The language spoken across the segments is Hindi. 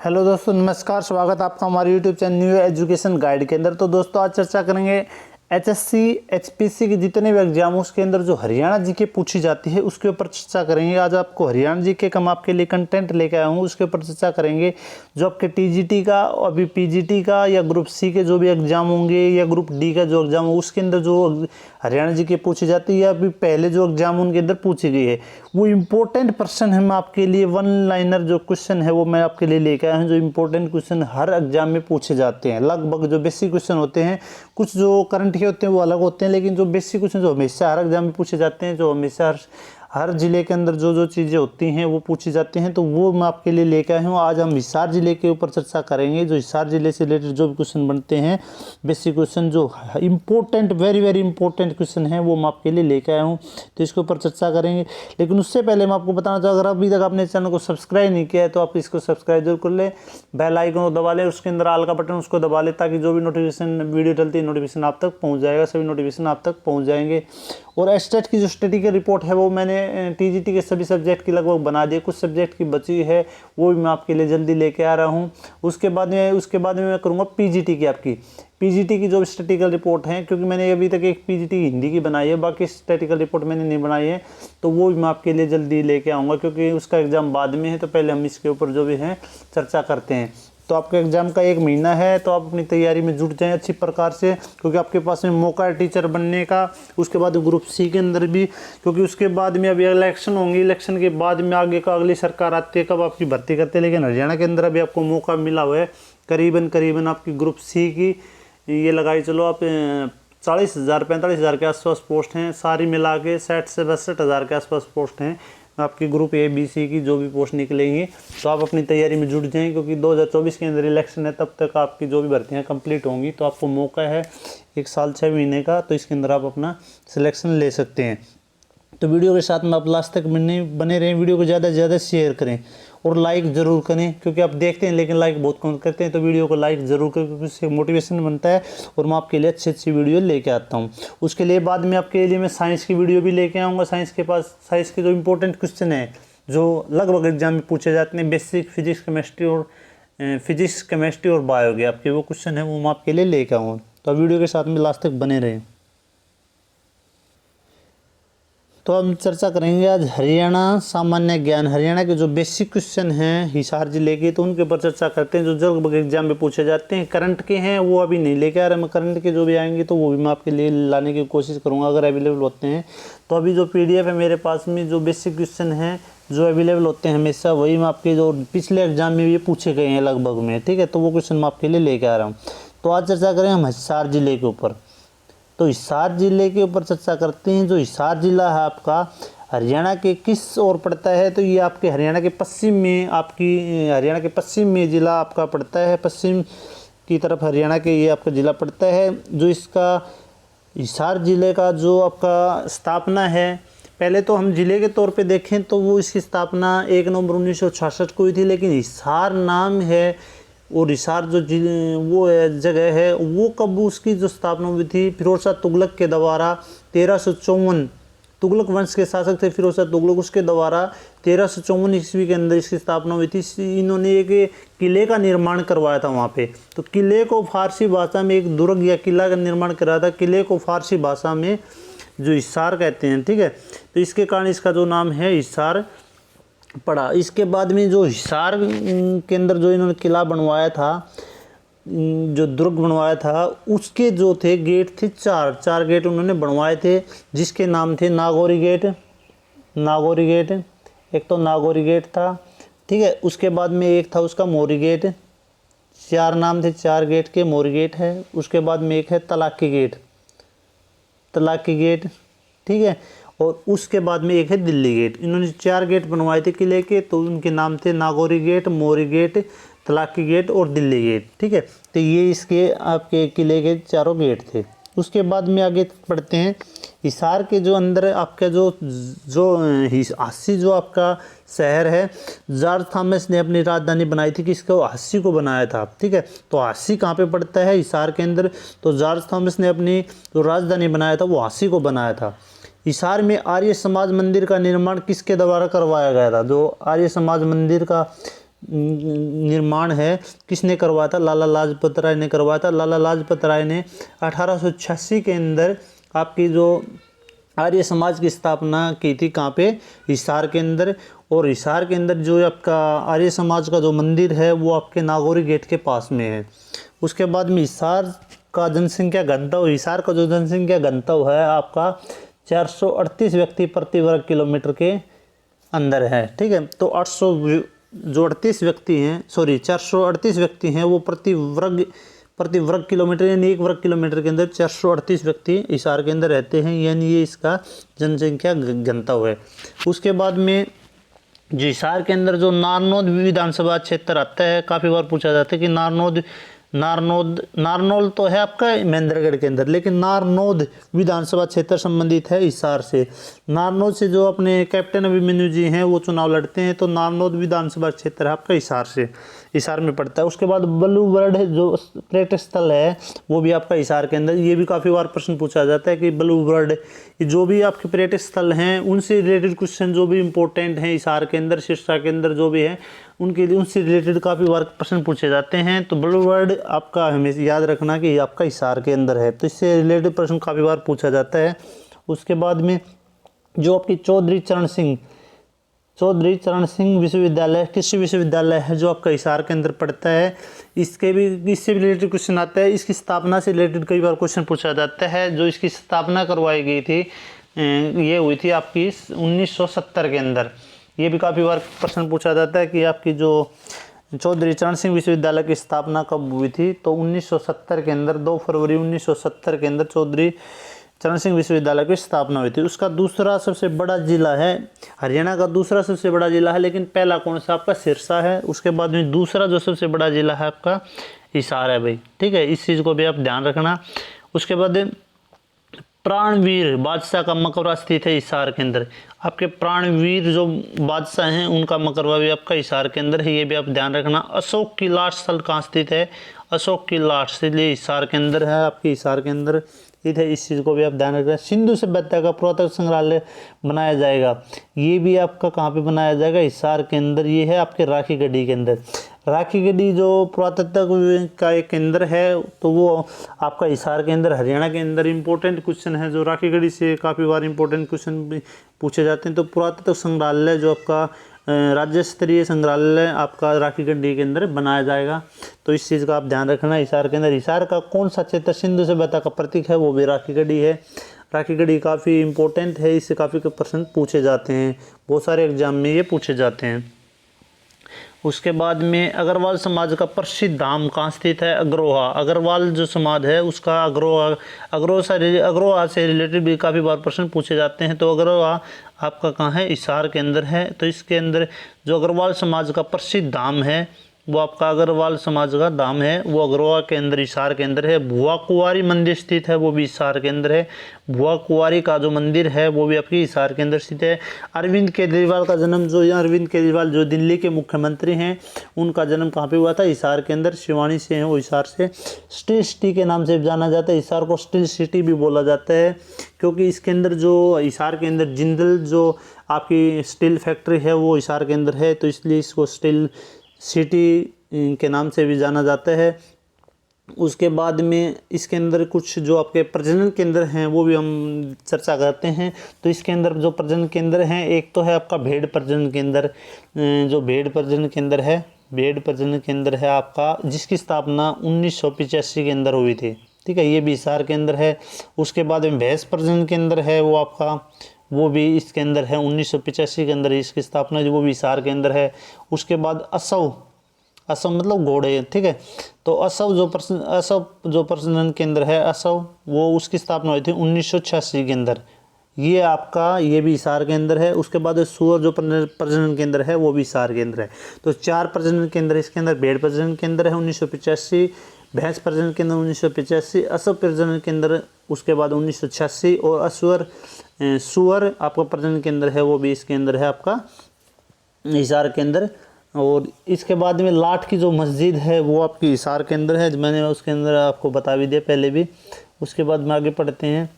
हेलो दोस्तों, नमस्कार। स्वागत है आपका हमारे YouTube channel new education guide के अंदर। तो दोस्तों आज चर्चा करेंगे एचएससी एचपीसी के जितने भी एग्जाम उसके अंदर जो हरियाणा जीके पूछी जाती है उसके ऊपर चर्चा करेंगे। आज आपको हरियाणा जीके का मैं आपके लिए कंटेंट लेके आया हूँ, उसके ऊपर चर्चा करेंगे। जो आपके टीजीटी का, अभी पीजीटी का या ग्रुप सी के जो भी एग्जाम होंगे या ग्रुप डी का जो एग्जाम हो उसके अंदर जो हरियाणा जीके पूछी जाती है या अभी पहले जो एग्जाम उनके अंदर पूछी गई है वो इम्पोर्टेंट प्रश्न है। मैं आपके लिए वन लाइनर जो क्वेश्चन है वो मैं आपके लिए लेकर आया हूँ। जो इम्पोर्टेंट क्वेश्चन हर एग्जाम में पूछे जाते हैं, लगभग जो बेसिक क्वेश्चन होते हैं, कुछ जो करंट के होते हैं वो अलग होते हैं, लेकिन जो बेसिक क्वेश्चन जो हमेशा हर एग्जाम में पूछे जाते हैं, जो हमेशा हर जिले के अंदर जो जो चीज़ें होती हैं वो पूछी जाती हैं, तो वो मैं आपके लिए लेकर आया हूँ। आज हम हिसार जिले के ऊपर चर्चा करेंगे। जो हिसार जिले से रिलेटेड जो भी क्वेश्चन बनते हैं, बेसिक क्वेश्चन जो important, very very important question है वो मैं आपके लिए लेकर आया हूँ, तो इसके ऊपर चर्चा करेंगे। लेकिन उससे पहले मैं आपको बताना चाहूँ, अगर अभी तक आपने चैनल को सब्सक्राइब नहीं किया है तो आप इसको सब्सक्राइब जरूर कर लें, बेल आइकन को दबा लें, उसके अंदर ऑल का बटन उसको दबा लें, ताकि जो भी नोटिफिकेशन वीडियो डलती है नोटिफिकेशन आप तक पहुँच जाएगा, सभी नोटिफिकेशन आप तक पहुँच जाएंगे। और एस्टेट की जो स्टडी रिपोर्ट है वो मैंने टीजीटी के सभी सब्जेक्ट की लगभग बना दिए, कुछ सब्जेक्ट की बची है वो भी मैं आपके लिए जल्दी लेके आ रहा हूँ। उसके बाद में मैं करूँगा पीजीटी की, आपकी पीजीटी की जो स्टैटिकल रिपोर्ट है, क्योंकि मैंने अभी तक एक पीजीटी हिंदी की बनाई है, बाकी स्टैटिकल रिपोर्ट मैंने नहीं बनाई है, तो वो भी मैं आपके लिए जल्दी लेके आऊँगा, क्योंकि उसका एग्ज़ाम बाद में है। तो पहले हम इसके ऊपर जो भी है चर्चा करते हैं। तो आपके एग्ज़ाम का 1 महीना है, तो आप अपनी तैयारी में जुट जाएं अच्छी प्रकार से, क्योंकि आपके पास में मौका है टीचर बनने का। उसके बाद ग्रुप सी के अंदर भी, क्योंकि उसके बाद में अभी इलेक्शन होंगे, इलेक्शन के बाद में आगे का अगली सरकार आती है, कब आपकी भर्ती करते हैं। लेकिन हरियाणा के अंदर अभी आपको मौका मिला हुआ है, करीबन आपकी ग्रुप सी की ये लगाई चलो आप 40,000 45,000 के आसपास पोस्ट हैं, सारी मिला के 60 से 62,000 के आसपास पोस्ट हैं आपकी ग्रुप ए बी सी की जो भी पोस्ट निकलेंगी। तो आप अपनी तैयारी में जुट जाएं, क्योंकि 2024 के अंदर इलेक्शन है, तब तक आपकी जो भी भर्तियां कंप्लीट होंगी, तो आपको मौका है 1 साल 6 महीने का, तो इसके अंदर आप अपना सिलेक्शन ले सकते हैं। तो वीडियो के साथ में आप लास्ट तक बने रहें, वीडियो को ज़्यादा से ज़्यादा शेयर करें और लाइक ज़रूर करें, क्योंकि आप देखते हैं लेकिन लाइक बहुत कम करते हैं। तो वीडियो को लाइक ज़रूर करें, क्योंकि उससे मोटिवेशन बनता है और मैं आपके लिए अच्छी वीडियो लेके आता हूँ। उसके लिए बाद में आपके लिए मैं साइंस की वीडियो भी लेके आऊँगा। साइंस के जो इंपॉर्टेंट क्वेश्चन है जो लगभग एग्जाम में पूछे जाते हैं, बेसिक फिजिक्स केमिस्ट्री और बायो के आपके वो क्वेश्चन है वो मैं आपके लिए लेके आऊँगा। तो वीडियो के साथ में लास्ट तक बने रहें। तो हम चर्चा करेंगे आज हरियाणा सामान्य ज्ञान, हरियाणा के जो बेसिक क्वेश्चन हैं हिसार जिले के, तो उनके ऊपर चर्चा करते हैं, जो लगभग एग्जाम में पूछे जाते हैं। करंट के हैं वो अभी नहीं लेके आ रहा मैं, करंट के जो भी आएंगे तो वो भी मैं आपके लिए लाने की कोशिश करूँगा अगर अवेलेबल होते हैं। तो अभी जो PDF है मेरे पास में, जो बेसिक क्वेश्चन हैं जो अवेलेबल होते हैं हमेशा, वही मैं आपके जो पिछले एग्जाम में भी पूछे गए हैं लगभग में, ठीक है, तो वो क्वेश्चन मैं आपके लिए लेके आ रहा हूँ। तो आज चर्चा करें हम हिसार जिले के ऊपर। तो हिसार जिले के ऊपर चर्चा करते हैं। जो हिसार जिला है आपका हरियाणा के किस ओर पड़ता है, तो ये आपके हरियाणा के पश्चिम में जिला आपका पड़ता है, पश्चिम की तरफ हरियाणा के ये आपका जिला पड़ता है। जो इसका हिसार जिले का जो आपका स्थापना है, पहले तो हम जिले के तौर पे देखें तो वो इसकी स्थापना 1 नवंबर 1966 को हुई थी, लेकिन हिसार नाम है और हिसार जो वो जगह है वो कब उसकी जो स्थापना हुई थी, फिरोज शाह तुगलक के द्वारा 1354, तुगलक वंश के शासक थे फिरोज शाह तुगलक, उसके द्वारा 1354 ईस्वी के अंदर इसकी स्थापना हुई थी। इन्होंने एक किले का निर्माण करवाया था वहाँ पे। तो किले को फारसी भाषा में एक दुर्ग या किला का निर्माण कराया था, किले को फारसी भाषा में जो हिसार कहते हैं, ठीक है। तो इसके कारण इसका जो नाम है हिसार पड़ा। इसके बाद में जो हिसार के अंदर जो इन्होंने किला बनवाया था, जो दुर्ग बनवाया था, उसके जो थे गेट थे, चार गेट उन्होंने बनवाए थे, जिसके नाम थे नागौरी गेट, एक तो नागौरी गेट था, ठीक है। उसके बाद में एक था उसका मोरी गेट, 4 नाम थे 4 गेट के, मोरी गेट है। उसके बाद में एक है तलाकी गेट, ठीक है। और उसके बाद में एक है दिल्ली गेट। इन्होंने 4 गेट बनवाए थे किले के, तो उनके नाम थे नागौरी गेट, मोरी गेट, तलाकी गेट और दिल्ली गेट, ठीक है। तो ये इसके आपके किले के 4 गेट थे। उसके बाद में आगे पढ़ते हैं हिसार के जो अंदर आपका जो हांसी जो आपका शहर है, जॉर्ज थॉमस ने अपनी राजधानी बनाई थी, किसको, हांसी को बनाया था, ठीक है। तो हांसी कहाँ पे पड़ता है, हिसार के अंदर। तो जॉर्ज थॉमस ने अपनी जो राजधानी बनाया था वो हांसी को बनाया था। हिसार में आर्य समाज मंदिर का निर्माण किसके द्वारा करवाया गया था, जो आर्य समाज मंदिर का निर्माण है किसने करवाया था? लाला लाजपत राय ने करवाया था। लाला लाजपत राय ने 1886 के अंदर आपकी जो आर्य समाज की स्थापना की थी, कहाँ पे? हिसार के अंदर। और हिसार के अंदर जो आपका आर्य समाज का जो मंदिर है वो आपके नागौरी गेट के पास में है। उसके बाद में हिसार का जनसंख्या घनत्व, हिसार का जो जनसंख्या घनत्व है आपका 438 व्यक्ति प्रति वर्ग किलोमीटर के अंदर है। ठीक है, तो 438 व्यक्ति हैं वो प्रति वर्ग किलोमीटर, यानी 1 वर्ग किलोमीटर के अंदर 438 व्यक्ति हिसार के अंदर रहते हैं, यानी ये इसका जनसंख्या घनत्व है। उसके बाद में जो हिसार के अंदर जो नारनौल विधानसभा क्षेत्र आता है, काफ़ी बार पूछा जाता है कि नारनौल तो है आपका महेंद्रगढ़ के अंदर, लेकिन नारनौद विधानसभा क्षेत्र संबंधित है हिसार से। नारनौद से जो अपने कैप्टन अभिमन्यु जी हैं वो चुनाव लड़ते हैं, तो नारनौद विधानसभा क्षेत्र है आपका हिसार में पड़ता है। उसके बाद बलुवर्ड जो पर्यटक स्थल है वो भी आपका हिसार के अंदर, ये भी काफ़ी बार प्रश्न पूछा जाता है कि बलुवर्ड जो भी आपके पर्यटक स्थल हैं उनसे रिलेटेड क्वेश्चन जो भी इंपॉर्टेंट हैं हिसार के अंदर, सिरसा के अंदर जो भी है उनके लिए, उनसे रिलेटेड काफ़ी बार प्रश्न पूछे जाते हैं। तो बलुवर्ड आपका हमेशा याद रखना कि आपका हिसार के अंदर है, तो इससे रिलेटेड प्रश्न काफ़ी बार पूछा जाता है। उसके बाद में जो आपकी चौधरी चरण सिंह विश्वविद्यालय, कृषि विश्वविद्यालय है जो आपका हिसार के अंदर पड़ता है, इससे भी रिलेटेड क्वेश्चन आता है। इसकी स्थापना से रिलेटेड कई बार क्वेश्चन पूछा जाता है। जो इसकी स्थापना करवाई गई थी ये हुई थी आपकी 1970 के अंदर। ये भी काफ़ी बार प्रश्न पूछा जाता है कि आपकी जो चौधरी चरण सिंह विश्वविद्यालय की स्थापना कब हुई थी? तो 1970 के अंदर, 2 फरवरी 1970 के अंदर चौधरी चरण सिंह विश्वविद्यालय की स्थापना हुई थी। उसका दूसरा सबसे बड़ा जिला है, हरियाणा का दूसरा सबसे बड़ा जिला है, लेकिन पहला कौन सा? आपका सिरसा है। उसके बाद में दूसरा जो सबसे बड़ा जिला है आपका हिसार है भाई। ठीक है, इस चीज़ को भी आप ध्यान रखना। उसके बाद प्राणवीर बादशाह का मकबरा स्थित है हिसार के अंदर। आपके प्राणवीर जो बादशाह हैं उनका मकबरा भी आपका हिसार के अंदर है, ये भी आप ध्यान रखना। अशोक की लाट स्थल कहाँ स्थित है? अशोक की लाट इसलिए हिसार के अंदर है, आपके हिसार के अंदर स्थित है, इस चीज़ को भी आप ध्यान रखना। सिंधु सभ्यता का पुरातत्व संग्रहालय बनाया जाएगा, ये भी आपका कहाँ पे बनाया जाएगा? हिसार के अंदर। ये है आपके राखीगढ़ी के अंदर। राखीगढ़ी जो पुरातत्व का एक केंद्र है तो वो आपका हिसार के अंदर, हरियाणा के अंदर इंपॉर्टेंट क्वेश्चन है जो राखीगढ़ी से काफ़ी बार इंपॉर्टेंट क्वेश्चन भी पूछे जाते हैं। तो पुरातत्व संग्रहालय जो आपका राज्य स्तरीय संग्रहालय आपका राखीगढ़ी के अंदर बनाया जाएगा, तो इस चीज़ का आप ध्यान रखना। हिसार के अंदर, हिसार का कौन सा क्षेत्र सिंधु सभ्यता का प्रतीक है? वो भी राखीगढ़ी है। राखीगढ़ी काफ़ी इंपॉर्टेंट है, इससे काफ़ी प्रश्न पूछे जाते हैं, बहुत सारे एग्जाम में ये पूछे जाते हैं। उसके बाद में अग्रवाल समाज का प्रसिद्ध धाम कहाँ स्थित है? अग्रोहा। अग्रवाल जो समाज है उसका अग्रोहा से रिलेटेड भी काफ़ी बार प्रश्न पूछे जाते हैं। तो अग्रोहा आपका कहाँ है? हिसार के अंदर है। तो इसके अंदर जो अग्रवाल समाज का प्रसिद्ध धाम है वो आपका अग्रवाल समाज का धाम है, वो अग्रोहा के अंदर, हिसार के अंदर है। भुआ कुंवारी मंदिर स्थित है, वो भी हिसार के अंदर है। भुआ कुंवारी का जो मंदिर है वो भी आपकी हिसार के अंदर स्थित है। अरविंद केजरीवाल का जन्म, अरविंद केजरीवाल जो दिल्ली के मुख्यमंत्री हैं, उनका जन्म कहाँ पे हुआ था? हिसार के अंदर। शिवानी से हैं वो, हिसार से। स्टील सिटी के नाम से जाना जाता है, हिसार को स्टील सिटी भी बोला जाता है, क्योंकि इसके अंदर जो हिसार के अंदर जिंदल जो आपकी स्टील फैक्ट्री है वो हिसार के अंदर है, तो इसलिए इसको स्टील सिटी के नाम से भी जाना जाता है। उसके बाद में इसके अंदर कुछ जो आपके प्रजनन केंद्र हैं वो भी हम चर्चा करते हैं। तो इसके अंदर जो प्रजनन केंद्र हैं, एक तो है आपका भेड़ प्रजनन केंद्र, जो भेड़ प्रजनन केंद्र है आपका, जिसकी स्थापना 1985 के अंदर हुई थी। ठीक है, ये भी हिसार के अंदर है। उसके बाद में भैंस प्रजनन केंद्र है वो आपका, वो भी इसके अंदर है, 1985 के अंदर इसकी स्थापना, वो भी हिसार के अंदर है। उसके बाद असव मतलब घोड़े। ठीक है, तो असव जो प्रजनन केंद्र है असव, वो उसकी स्थापना हुई थी 1986 के अंदर, ये आपका, ये भी हिसार के अंदर है। उसके बाद सूअर जो प्रजनन केंद्र है वो भी हिसार के अंदर है। तो 4 प्रजनन केंद्र इसके अंदर। भेड़ प्रजनन केंद्र है 1985, भैंस प्रजनन केंद्र 1985, असव प्रजनन केंद्र उसके बाद 1986, और सुअर आपका प्रजनन केंद्र है वो भी इसके अंदर है आपका हिसार के अंदर। और इसके बाद में लाठ की जो मस्जिद है वो आपकी हिसार के अंदर है, मैंने उसके अंदर आपको बता भी दिया पहले भी। उसके बाद में आगे पढ़ते हैं।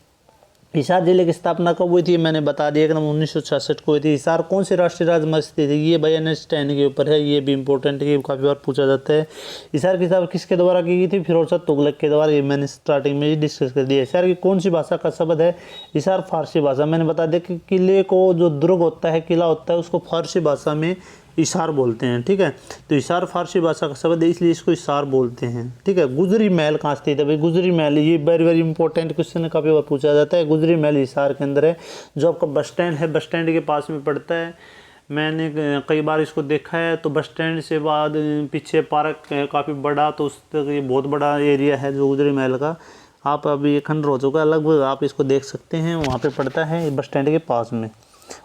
हिसार जिले की स्थापना कब हुई थी, मैंने बता दिया, एकदम 1966 को हुई थी। हिसार कौन से राष्ट्रीय राजमार्ग में स्थित है, ये भाई एन.एच. 10 के ऊपर है, ये भी इंपॉर्टेंट है, ये काफ़ी बार पूछा जाता है। हिसार की स्थापना किसके द्वारा की गई थी, फिरोज शाह तुगलक के द्वारा, ये मैंने स्टार्टिंग में ही डिस्कस कर दिया। हिसार की कौन सी भाषा का शब्द है, हिसार फारसी भाषा। मैंने बता दिया कि किले को जो दुर्ग होता है, किला होता है, उसको फारसी भाषा में हिसार बोलते हैं, ठीक है। तो हिसार फारसी भाषा का शब्द है, इसलिए इसको हिसार बोलते हैं, ठीक है। गुजरी महल कहाँ स्थित है भाई, गुजरी महल, ये वेरी वेरी इंपॉर्टेंट क्वेश्चन है, काफ़ी बार पूछा जाता है। गुजरी महल हिसार के अंदर है, जो आपका बस स्टैंड है, बस स्टैंड के पास में पड़ता है। मैंने कई बार इसको देखा है। तो बस स्टैंड से बाद पीछे पार्क है काफ़ी बड़ा, तो उस तक ये बहुत बड़ा एरिया है जो गुजरी महल का। आप अभी ये खंडर हो चुका है लगभग, आप इसको देख सकते हैं, वहाँ पे पड़ता है बस स्टैंड के पास में।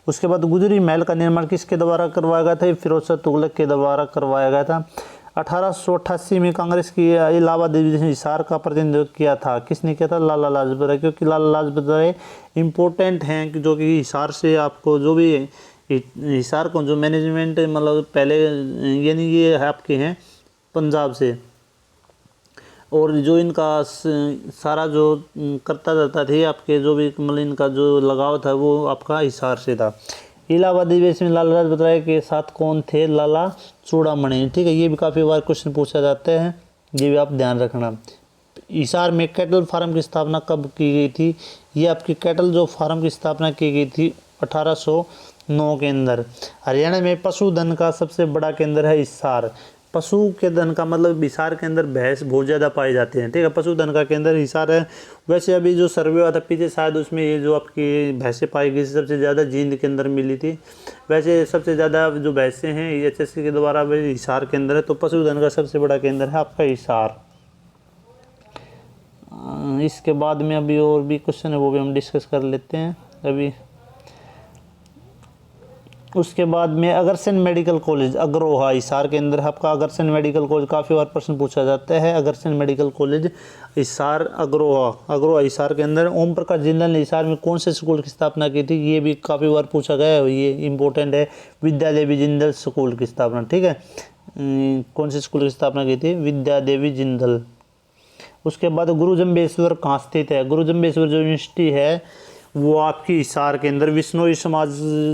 उसके बाद गुजरी महल का निर्माण किसके द्वारा करवाया गया था, फिरोज शाह तुगलक के द्वारा करवाया गया था। 1888 में कांग्रेस की इलाहाबाद डिवीजन हिसार का प्रतिनिधित्व किया था, किसने किया था, लाला लाजपत राय, क्योंकि लाला लाजपत राय इम्पोर्टेंट हैं कि जो कि हिसार से आपको जो भी हिसार को जो मैनेजमेंट मतलब पहले यानी ये आपके हैं पंजाब से, और जो इनका सारा जो करता जाता थे आपके जो भी मतलब इनका जो लगाव था वो आपका हिसार से था। इलाहाबाद अधिवेशन में लाला लाजपत राय के साथ कौन थे, लाला चूड़ामणि, ठीक है। ये भी काफ़ी बार क्वेश्चन पूछा जाता है, ये भी आप ध्यान रखना। हिसार में कैटल फार्म की स्थापना कब की गई थी, ये आपकी कैटल जो फार्म की स्थापना की गई थी 1809 के अंदर। हरियाणा में पशुधन का सबसे बड़ा केंद्र है हिसार। पशु के धन का मतलब हिसार के अंदर भैंस बहुत ज़्यादा पाए जाते हैं, ठीक है। पशुधन का केंद्र हिसार है। वैसे अभी जो सर्वे हुआ था पीछे, शायद उसमें ये जो आपकी भैंसें पाई गई सबसे ज़्यादा जींद के अंदर मिली थी। वैसे सबसे ज़्यादा जो भैंसें हैं एचएससी के द्वारा हिसार के अंदर है। तो पशुधन का सबसे बड़ा केंद्र है आपका हिसार। इसके बाद में अभी और भी क्वेश्चन है, वो भी हम डिस्कस कर लेते हैं अभी। उसके बाद में अग्रसेन मेडिकल कॉलेज अग्रोहा हिसार के अंदर आपका अग्रसेन मेडिकल कॉलेज, काफ़ी बार प्रश्न पूछा जाता है। अग्रसेन मेडिकल कॉलेज हिसार अग्रोहा हिसार के अंदर। ओम प्रकाश जिंदल ने हिसार में कौन से स्कूल की स्थापना की थी, ये भी काफ़ी बार पूछा गया है, ये इंपॉर्टेंट है। विद्या देवी जिंदल स्कूल की स्थापना, ठीक है। कौन से स्कूल की स्थापना की थी, विद्या देवी जिंदल। उसके बाद गुरु जम्बेश्वर कहाँ स्थित है, गुरु जम्बेश्वर जो यूनिवर्सिटी है वो आपकी हिसार के अंदर। विश्नोई समाज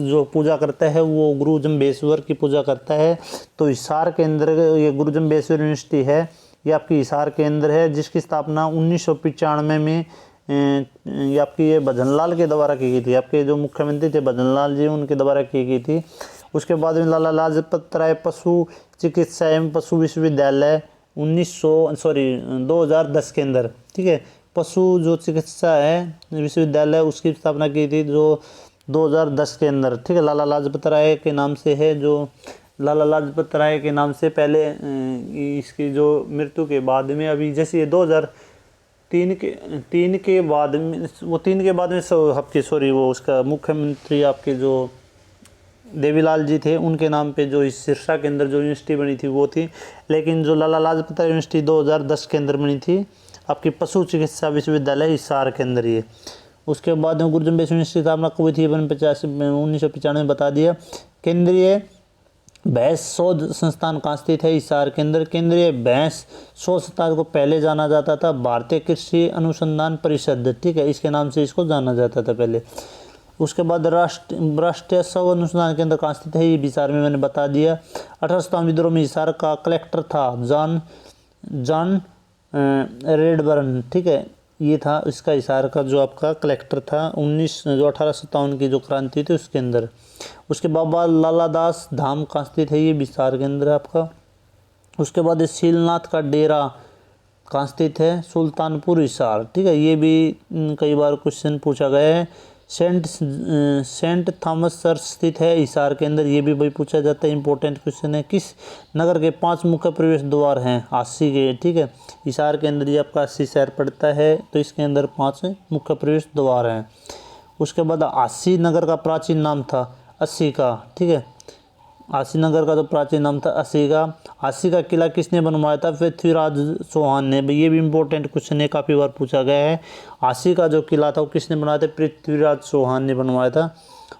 जो पूजा करता है वो गुरु जम्बेश्वर की पूजा करता है। तो हिसार के अंदर ये गुरु जम्बेश्वर यूनिवर्सिटी है, ये आपकी हिसार के अंदर है, जिसकी स्थापना 1995 में ये आपकी ये भजनलाल के द्वारा की गई थी। आपके जो मुख्यमंत्री थे भजनलाल जी, उनके द्वारा की गई थी। उसके बाद में लाला लाजपत राय पशु चिकित्सा एवं पशु विश्वविद्यालय 2010 के अंदर, ठीक है। पशु जो चिकित्सा है विश्वविद्यालय उसकी स्थापना की थी जो 2010 के अंदर, ठीक है। लाला लाजपत राय के नाम से है, जो लाला लाजपत राय के नाम से पहले इसकी जो मृत्यु के बाद में अभी जैसे 2003 के बाद में वो 3 के बाद में आपके वो उसका मुख्यमंत्री आपके जो देवीलाल जी थे उनके नाम पे जो इस सिरसा के अंदर जो यूनिवर्सिटी बनी थी वो थी। लेकिन जो लाला लाजपत राय यूनिवर्सिटी 2010 के अंदर बनी थी आपकी पशु चिकित्सा विश्वविद्यालय हिसार के अंदर ये। उसके बाद में गुरु जम्बेश्वर यूनिवर्सिटी स्थापना कब हुई थी, 1995 में बता दिया। केंद्रीय भैंस शोध संस्थान कहाँ स्थित है, हिसार के अंदर। केंद्रीय भैंस शोध संस्थान को पहले जाना जाता था भारतीय कृषि अनुसंधान परिषद, ठीक है, इसके नाम से इसको जाना जाता था पहले। उसके बाद राष्ट्रीय शव अनुसंधान केंद्र कहाँ स्थित है, ये हिसार में मैंने बता दिया। 1857 विद्रोह में हिसार का कलेक्टर था जॉन रेडबर्न, ठीक है, ये था इसका हिसार का जो आपका कलेक्टर था 1857 की जो क्रांति थी उसके अंदर। उसके बाबा लाला दास धाम कहाँ स्थित है, ये हिसार के अंदर आपका। उसके बाद शीलनाथ का डेरा कहाँ स्थित है, सुल्तानपुर हिसार, ठीक है, ये भी कई बार क्वेश्चन पूछा गया है। सेंट थॉमस चर्च स्थित है हिसार के अंदर, ये भी भाई पूछा जाता है, इंपॉर्टेंट क्वेश्चन है। किस नगर के 5 मुख्य प्रवेश द्वार हैं, अस्सी के, ठीक है। हिसार के अंदर ये आपका अस्सी शहर पड़ता है, तो इसके अंदर 5 मुख्य प्रवेश द्वार हैं। उसके बाद अस्सी नगर का प्राचीन नाम था अस्सी का, ठीक है, अस्सी नगर का जो प्राचीन नाम था अस्सी का। अस्सी का किला किसने बनवाया था, पृथ्वीराज चौहान ने, भाई ये भी इंपॉर्टेंट क्वेश्चन है, काफ़ी बार पूछा गया है। अस्सी का जो किला था वो किसने बनाया था, पृथ्वीराज चौहान ने बनवाया था।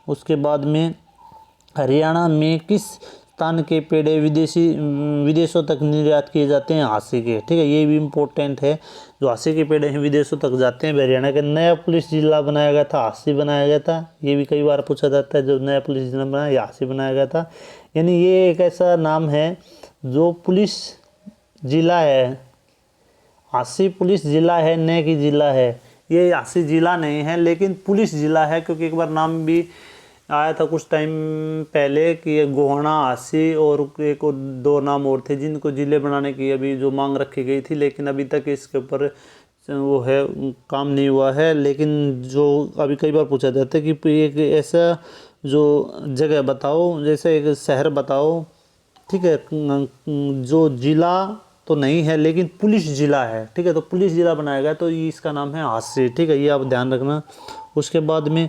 उसके बाद में हरियाणा में किस स्तन के पेड़े विदेशों तक निर्यात किए जाते हैं हांसी के, ठीक है, ये भी इम्पोर्टेंट है। जो हांसी के पेड़े हैं विदेशों तक जाते हैं। हरियाणा का नया पुलिस जिला बनाया गया था, हांसी बनाया गया था, ये भी कई बार पूछा जाता है। जो नया पुलिस जिला बनाया, ये हांसी बनाया गया था। यानी ये एक ऐसा नाम है जो पुलिस जिला है, हांसी पुलिस जिला है, न कि जिला है। ये हांसी जिला नहीं है लेकिन पुलिस जिला है, क्योंकि एक बार नाम भी आया था कुछ टाइम पहले कि ये गोहाना, हांसी और एक और 2 नाम और थे जिनको जिले बनाने की अभी जो मांग रखी गई थी, लेकिन अभी तक इसके ऊपर वो है काम नहीं हुआ है। लेकिन जो अभी कई बार पूछा जाता है कि एक ऐसा जो जगह बताओ, जैसे एक शहर बताओ, ठीक है, जो जिला तो नहीं है लेकिन पुलिस जिला है, ठीक है, तो पुलिस जिला बनाया गया तो ये इसका नाम है हांसी, ठीक है, ये आप ध्यान रखना। उसके बाद में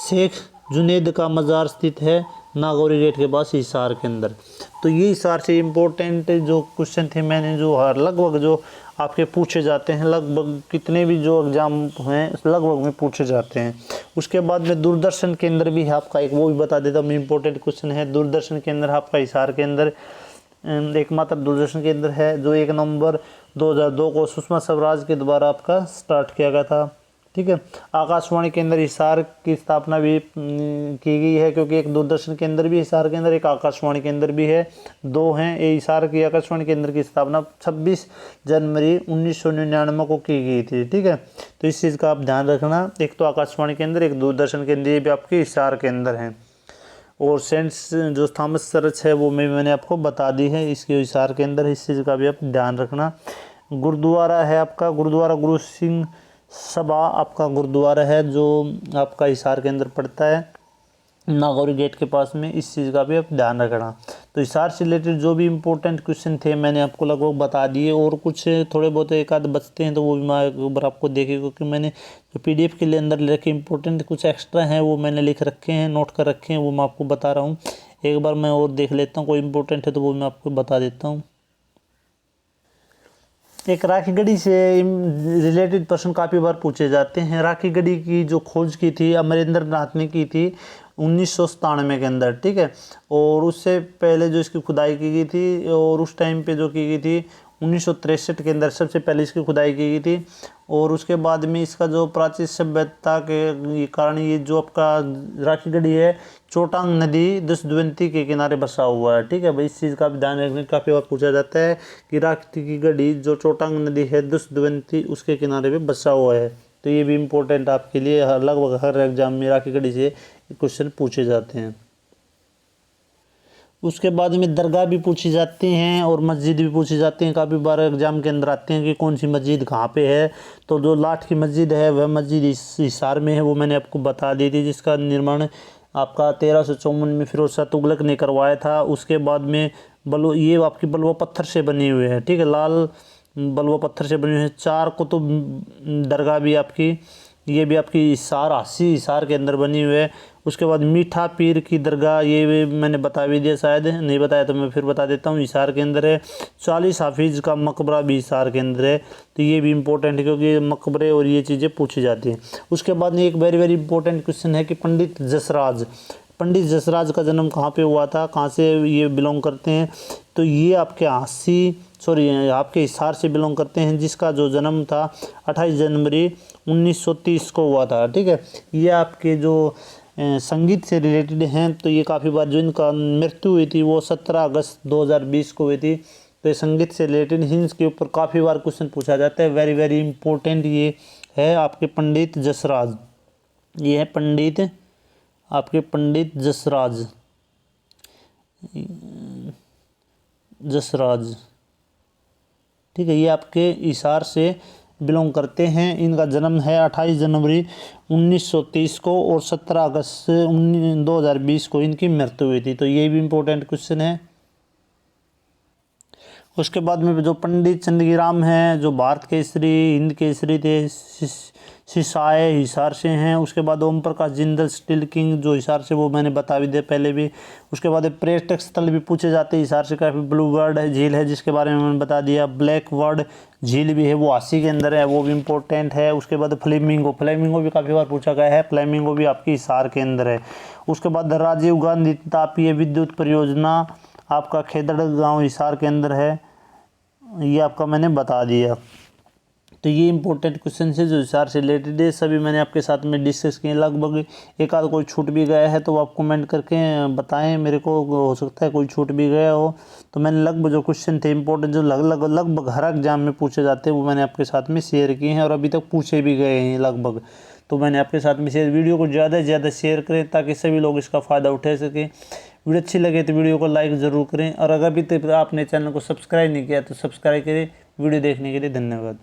शेख जुनैद का मज़ार स्थित है नागौरी गेट के पास हिसार के अंदर। तो ये हिसार से इम्पोर्टेंट जो क्वेश्चन थे मैंने जो लगभग जो आपके पूछे जाते हैं, लगभग कितने भी जो एग्जाम हैं लगभग में पूछे जाते हैं। उसके बाद में दूरदर्शन केंद्र भी है आपका, एक वो भी बता देता हूँ, इम्पोर्टेंट क्वेश्चन है। दूरदर्शन केंद्र आपका हिसार के अंदर एकमात्र दूरदर्शन केंद्र है जो 1 नवंबर 2002 को सुषमा स्वराज के द्वारा आपका स्टार्ट किया गया था, ठीक है। आकाशवाणी केंद्र हिसार की स्थापना भी की गई है, क्योंकि एक दूरदर्शन केंद्र भी हिसार के अंदर, एक आकाशवाणी केंद्र भी है, 2 हैं। ये हिसार की आकाशवाणी केंद्र की स्थापना 26 जनवरी 1999 को की गई थी, ठीक है। तो इस चीज़ का आप ध्यान रखना, एक तो आकाशवाणी केंद्र, एक दूरदर्शन केंद्र, ये भी आपके हिसार के अंदर हैं। और सेंट्स जो थॉमस चर्च है वो मैंने आपको बता दी है, इसके हिसार के अंदर, इस चीज़ का भी आप ध्यान रखना। गुरुद्वारा है आपका, गुरुद्वारा गुरु सिंह सभा आपका गुरुद्वारा है जो आपका हिसार के अंदर पड़ता है नागौरी गेट के पास में, इस चीज़ का भी आप ध्यान रखना। तो हिसार से रिलेटेड जो भी इम्पोर्टेंट क्वेश्चन थे मैंने आपको लगभग बता दिए, और कुछ थोड़े बहुत एक आध बचते हैं तो वो भी मैं एक बार आपको देखे, क्योंकि मैंने जो PDF के लिए अंदर ले रखे इम्पोर्टेंट कुछ एक्स्ट्रा हैं वो मैंने लिख रखे हैं, नोट कर रखे हैं, वो मैं आपको बता रहा हूँ। एक बार मैं और देख लेता हूँ, कोई इम्पोर्टेंट है तो वो मैं आपको बता देता हूँ। एक राखी गढ़ी से रिलेटेड प्रश्न काफ़ी बार पूछे जाते हैं। राखी गढ़ी की जो खोज की थी अमरेंद्र नाथ ने की थी 1997 के अंदर, ठीक है। और उससे पहले जो इसकी खुदाई की गई थी, और उस टाइम पे जो की गई थी 1963 के अंदर सबसे पहले इसकी खुदाई की गई थी। और उसके बाद में इसका जो प्राचीन सभ्यता के कारण ये जो आपका राखी गढ़ी है चोटांग नदी दशद्वंती के किनारे बसा हुआ है, ठीक है भाई। इस चीज़ का भी ध्यान रखने काफ़ी बार पूछा जाता है कि राखी की गढ़ी जो चोटांग नदी है दशद्वंती उसके किनारे पे बसा हुआ है। तो ये भी इम्पोर्टेंट आपके लिए, लगभग हर एग्जाम में राखी गढ़ी से क्वेश्चन पूछे जाते हैं। उसके बाद में दरगाह भी पूछी जाती हैं और मस्जिद भी पूछी जाती हैं, काफ़ी बार एग्जाम के अंदर आते हैं कि कौन सी मस्जिद कहाँ पे है। तो जो लाठ की मस्जिद है वह मस्जिद इस हिसार में है, वो मैंने आपको बता दी थी, जिसका निर्माण आपका 1354 में फिरोज शाह तुगलक ने करवाया था। उसके बाद में ये आपकी बलुआ पत्थर से बनी हुई है, ठीक है, लाल बलुआ पत्थर से बनी हुई है। 4 कुतुब दरगाह भी आपकी, ये भी आपकी हिसार के अंदर बनी हुई है। उसके बाद मीठा पीर की दरगाह, ये भी मैंने बता भी दिया, शायद नहीं बताया तो मैं फिर बता देता हूँ, हिसार के अंदर है। 40 हाफिज़ का मकबरा भी हिसार के अंदर है। तो ये भी इम्पोर्टेंट है क्योंकि मकबरे और ये चीज़ें पूछी जाती हैं। उसके बाद में एक वेरी वेरी इंपॉर्टेंट क्वेश्चन है कि पंडित जसराज का जन्म कहाँ पे हुआ था, कहाँ से ये बिलोंग करते हैं। तो ये आपके आपके हिसार से बिलोंग करते हैं, जिसका जो जन्म था 28 जनवरी 1930 को हुआ था, ठीक है। ये आपके जो संगीत से रिलेटेड हैं, तो ये काफ़ी बार जो इनका मृत्यु हुई थी वो 17 अगस्त 2020 को हुई थी। तो ये संगीत से रिलेटेड हिंस के ऊपर काफ़ी बार क्वेश्चन पूछा जाता है, वेरी वेरी इंपॉर्टेंट ये है आपके पंडित जसराज। ये है पंडित जसराज, ठीक है। ये आपके हिसार से बिलोंग करते हैं। इनका जन्म है 28 जनवरी 1930 को और 17 अगस्त 2020 को इनकी मृत्यु हुई थी। तो ये भी इम्पोर्टेंट क्वेश्चन है। उसके बाद में जो पंडित चंदगीराम हैं, जो भारत केसरी, हिंद केसरी थे, सिसाए हिसार से हैं। उसके बाद ओम प्रकाश जिंदल स्टील किंग जो हिसार से, वो मैंने बता भी दिया पहले भी। उसके बाद पर्यटक स्थल भी पूछे जाते हैं हिसार से, काफ़ी ब्लू वर्ड है झील है जिसके बारे में मैंने बता दिया। ब्लैक वर्ड झील भी है, वो हांसी के अंदर है, वो भी इम्पोर्टेंट है। उसके बाद फ्लेमिंगो भी काफ़ी बार पूछा गया है, फ्लेमिंगो भी आपकी हिसार के अंदर है। उसके बाद राजीव गांधी तापीय विद्युत परियोजना आपका खेदड़ गांव हिसार के अंदर है, ये आपका मैंने बता दिया। तो ये इंपॉर्टेंट क्वेश्चन है जो हिसार से रिलेटेड है, सभी मैंने आपके साथ में डिस्कस किए। लगभग एक आध कोई छूट भी गया है तो आप कमेंट करके बताएं मेरे को, हो सकता है कोई छूट भी गया हो। तो मैंने लगभग जो क्वेश्चन थे इंपॉर्टेंट जो लगभग हर एग्जाम में पूछे जाते हैं वो मैंने आपके साथ में शेयर किए हैं और अभी तक पूछे भी गए हैं लगभग। तो मैंने आपके साथ में शेयर, वीडियो को ज़्यादा से ज़्यादा शेयर करें ताकि सभी लोग इसका फ़ायदा उठा सकें। वीडियो अच्छी लगे तो वीडियो को लाइक ज़रूर करें और अगर अभी तक आपने चैनल को सब्सक्राइब नहीं किया तो सब्सक्राइब करें। वीडियो देखने के लिए धन्यवाद।